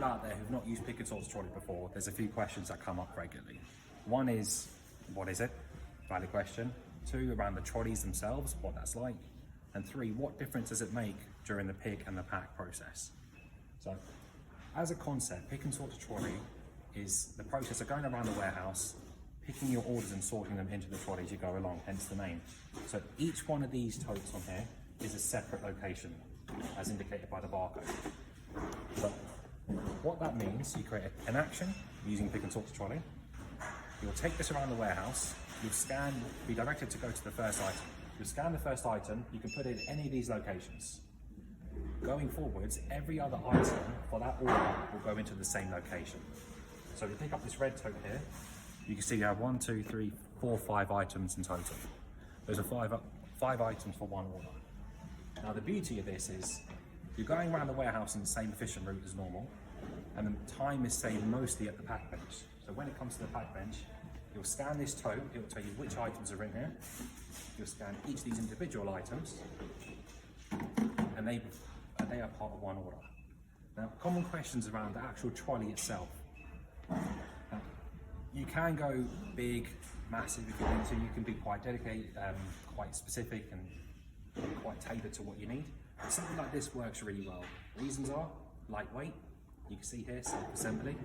out there who've not used pick and sort trolley before, there's a few questions that come up regularly. One is, what is it? Valid question. 2, around the trolleys themselves, what that's like. And 3, what difference does it make during the pick and the pack process? So, as a concept, pick and sort trolley is the process of going around the warehouse, picking your orders and sorting them into the trolley as you go along, hence the name. So each one of these totes on here is a separate location, as indicated by the barcode. So what that means, you create an action using pick and sort trolley. You'll take this around the warehouse, you'll scan, be directed to go to the first item. You'll scan the first item, you can put it in any of these locations. Going forwards, every other item for that order will go into the same location. So if you pick up this red tote here, you can see you have 1, 2, 3, 4, 5 items in total. Those are five items for one order. Now the beauty of this is, you're going around the warehouse in the same efficient route as normal, and the time is saved mostly at the pack bench. So when it comes to the pack bench, you'll scan this tote, it will tell you which items are in here. You'll scan each of these individual items, and they are part of one order. Now, common questions around the actual trolley itself. Now, you can go big, massive if you want to. You can be quite dedicated, quite specific, and quite tailored to what you need. But something like this works really well. Reasons are lightweight. You can see here self-assembly,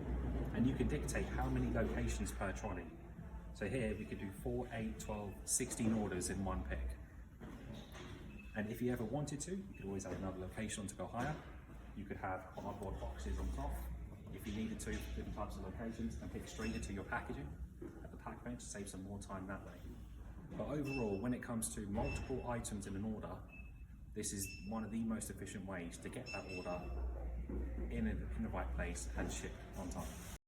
and you can dictate how many locations per trolley. So here we could do 4, 8, 12, 16 orders in one pick. And if you ever wanted to, you could always add another location to go higher. You could have cardboard boxes on top if you needed to, different types of locations, and pick straight into your packaging at the pack bench to save some more time that way. But overall, when it comes to multiple items in an order, this is one of the most efficient ways to get that order in the right place and shipped on time.